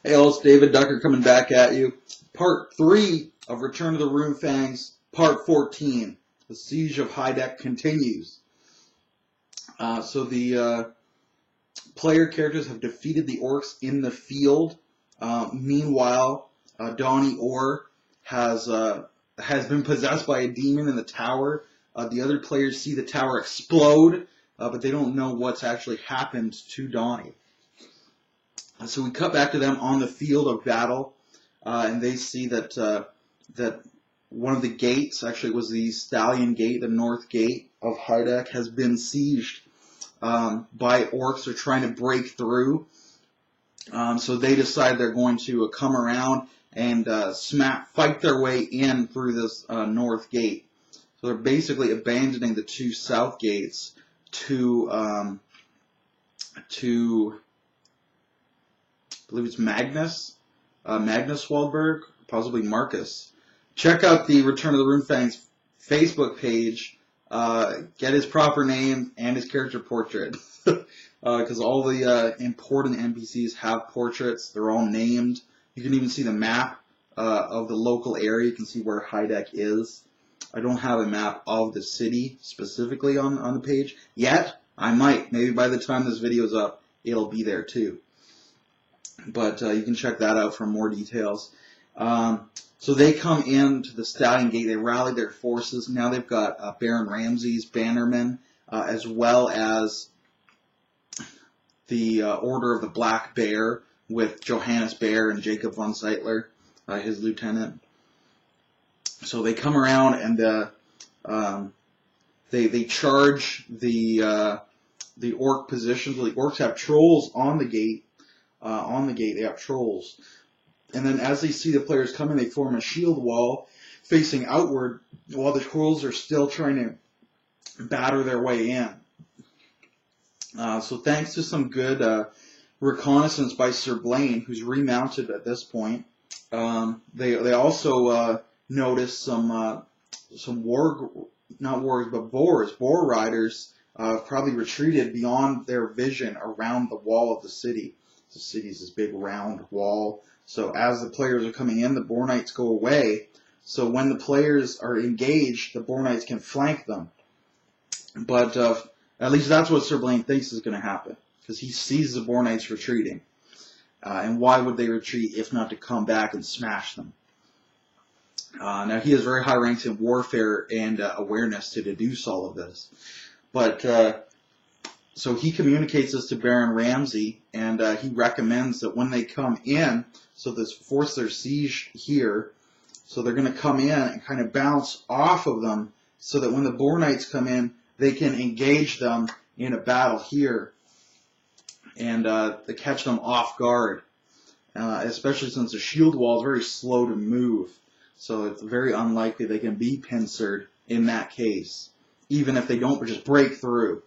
Hey, all, it's David Ducker coming back at you. Part 3 of Return of the Runefangs, Part 14. The Siege of Heideck continues. So the player characters have defeated the orcs in the field. Meanwhile, Donnie Orr has been possessed by a demon in the tower. The other players see the tower explode, but they don't know what's actually happened to Donnie. So we cut back to them on the field of battle, and they see that that one of the gates, actually it was the Stallion Gate, the north gate of Heideck, has been sieged by orcs. They're trying to break through. So they decide they're going to come around and fight their way in through this north gate. So they're basically abandoning the two south gates to I believe it's Magnus Waldberg, possibly Marcus. Check out the Return of the Runefangs Facebook page. Get his proper name and his character portrait. Because all the important NPCs have portraits. They're all named. You can even see the map of the local area. You can see where Heideck is. I don't have a map of the city specifically on the page yet. I might. Maybe by the time this video is up, it'll be there too. But you can check that out for more details. So they come into the Stallion Gate. They rally their forces. Now they've got Baron Ramsay's bannermen, as well as the Order of the Black Bear with Johannes Bear and Jacob von Seitler, his lieutenant. So they come around and they charge the orc positions. The orcs have trolls on the gate. They have trolls. And then as they see the players coming, they form a shield wall facing outward while the trolls are still trying to batter their way in. So thanks to some good reconnaissance by Sir Blaine, who's remounted at this point, they also noticed some boar riders probably retreated beyond their vision around the wall of the city. The city's this big round wall. So as the players are coming in, the Boar Knights go away. So when the players are engaged, the Boar Knights can flank them. But at least that's what Sir Blaine thinks is going to happen, because he sees the Boar Knights retreating. And why would they retreat if not to come back and smash them? Now he has very high ranks in warfare and awareness to deduce all of this. But so he communicates this to Baron Ramsay, and he recommends that when they come in, so this force their siege here, so they're going to come in and kind of bounce off of them, so that when the Boar Knights come in, they can engage them in a battle here, and they catch them off guard, especially since the shield wall is very slow to move, so it's very unlikely they can be pincered in that case, even if they don't just break through.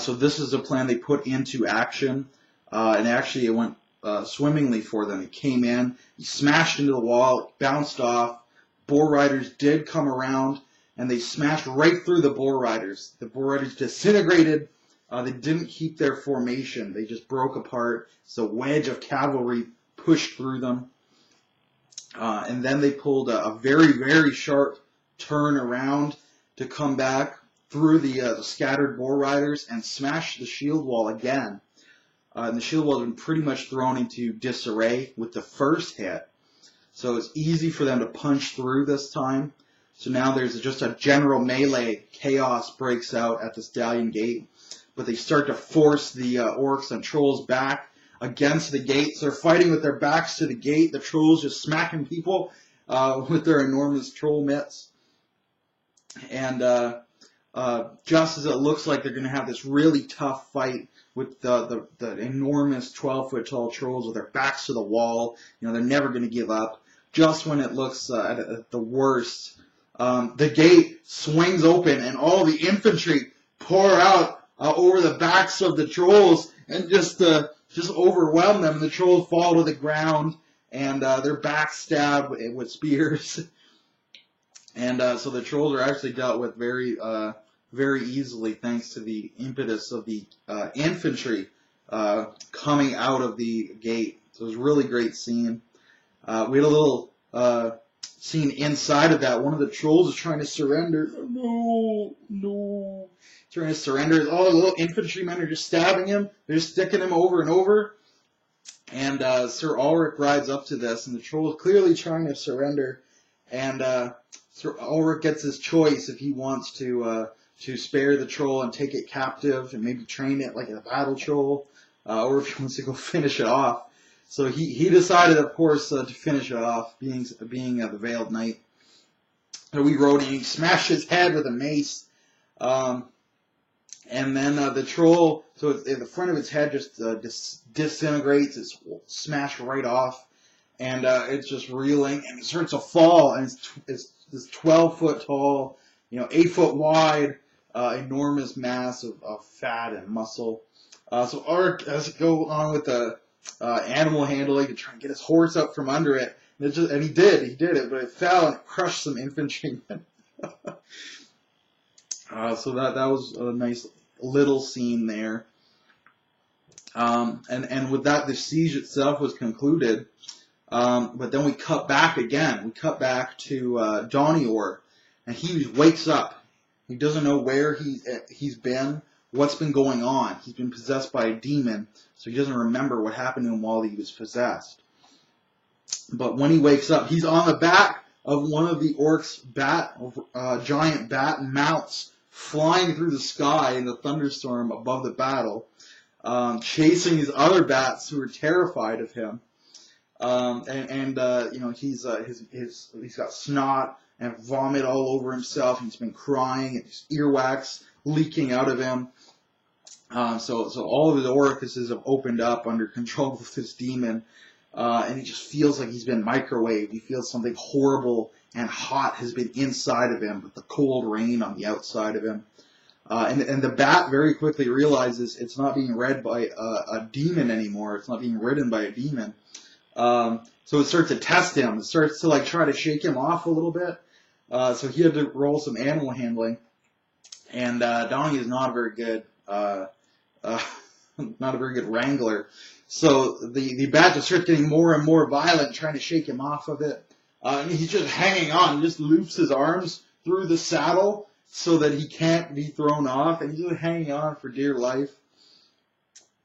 So this is a plan they put into action, and actually it went swimmingly for them. It came in, he smashed into the wall, it bounced off. Boar Riders did come around, and they smashed right through the Boar Riders. The Boar Riders disintegrated. They didn't keep their formation. They just broke apart. So a wedge of cavalry pushed through them. And then they pulled a very, very sharp turn around to come back through the scattered Boar Riders and smash the shield wall again. And the shield wall has been pretty much thrown into disarray with the first hit. So it's easy for them to punch through this time. So now there's just a general melee. Chaos breaks out at the Stallion Gate. But they start to force the orcs and trolls back against the gates. They're fighting with their backs to the gate. The trolls just smacking people with their enormous troll mitts. And just as it looks like they're going to have this really tough fight with the enormous 12-foot tall trolls with their backs to the wall, they're never going to give up. Just when it looks at the worst, the gate swings open and all the infantry pour out over the backs of the trolls and just overwhelm them. The trolls fall to the ground and they're backstabbed with spears. And so the trolls are actually dealt with very easily thanks to the impetus of the infantry coming out of the gate. So it was a really great scene. We had a little scene inside of that. One of the trolls is trying to surrender. No. Trying to surrender. All the little infantrymen are just stabbing him. They're just sticking him over and over. And Sir Ulrich rides up to this, and the troll is clearly trying to surrender. And Sir Ulrich gets his choice if he wants to spare the troll and take it captive and maybe train it like a battle troll, or if he wants to go finish it off. So he decided, of course, to finish it off, being the Veiled Knight. So we rode in, he smashed his head with a mace. And then the troll, so the front of its head just disintegrates. It's smashed right off, and it's just reeling, and it starts to fall. And it's this 12-foot tall, 8-foot wide, enormous mass of fat and muscle. So Ulrich has to go on with the animal handling to try and get his horse up from under it, and he did it, but it fell and it crushed some infantrymen. So that was a nice little scene there. And with that, the siege itself was concluded. But then we cut back again. We cut back to Donior, and he wakes up. He doesn't know where he's been, what's been going on. He's been possessed by a demon, so he doesn't remember what happened to him while he was possessed. But when he wakes up, he's on the back of one of the orcs' giant bat mounts, flying through the sky in the thunderstorm above the battle, chasing these other bats who are terrified of him. He's got snot and vomit all over himself. He's been crying, and his earwax leaking out of him. So all of his orifices have opened up under control of this demon, and he just feels like he's been microwaved. He feels something horrible and hot has been inside of him, with the cold rain on the outside of him. And the bat very quickly realizes it's not being read by a demon anymore. It's not being ridden by a demon. So it starts to test him. It starts to try to shake him off a little bit. So he had to roll some animal handling. And Donnie is not a very good, wrangler. So the bat just starts getting more and more violent, trying to shake him off of it. And he's just hanging on. He just loops his arms through the saddle so that he can't be thrown off. And he's just hanging on for dear life.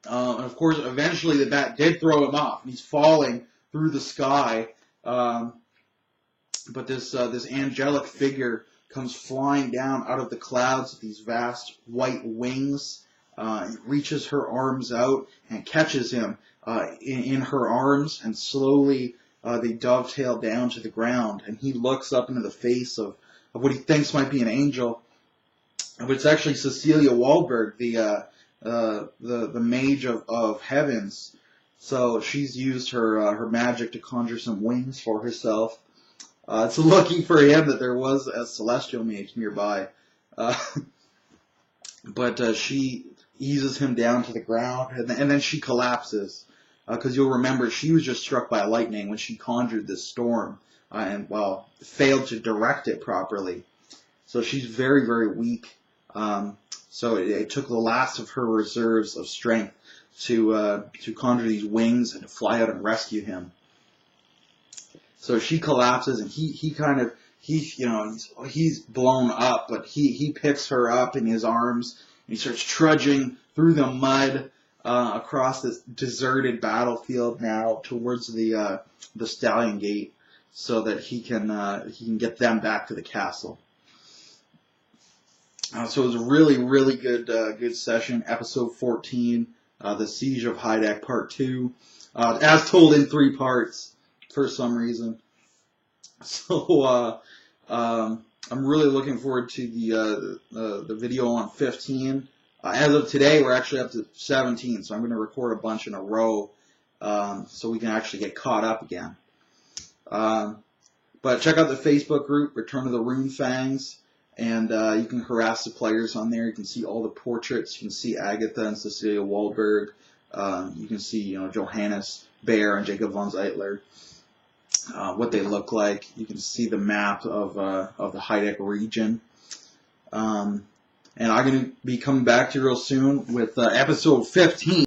And of course, eventually the bat did throw him off. And he's falling through the sky. But this angelic figure comes flying down out of the clouds with these vast white wings. Reaches her arms out and catches him in her arms, and slowly they dovetail down to the ground, and he looks up into the face of what he thinks might be an angel, but it's actually Cecilia Waldberg, the mage of heavens. So she's used her magic to conjure some wings for herself. It's lucky for him that there was a celestial mage nearby, but she eases him down to the ground, and then she collapses. Because you'll remember she was just struck by lightning when she conjured this storm, and failed to direct it properly. So she's very, very weak. So it took the last of her reserves of strength to conjure these wings and to fly out and rescue him. So she collapses, and he's blown up, but he picks her up in his arms, and he starts trudging through the mud across this deserted battlefield now towards the Stallion Gate, so that he can get them back to the castle. So it was a really, really good session. Episode 14, the Siege of Heideck, Part 2, as told in 3 parts for some reason. So I'm really looking forward to the video on 15. As of today, we're actually up to 17, so I'm going to record a bunch in a row so we can actually get caught up again. But check out the Facebook group, Return of the Runefangs, and you can harass the players on there. You can see all the portraits. You can see Agatha and Cecilia Waldberg. You can see Johannes Baer and Jacob von Zeitler, what they look like. You can see the map of the Heideck region. And I'm going to be coming back to you real soon with episode 15.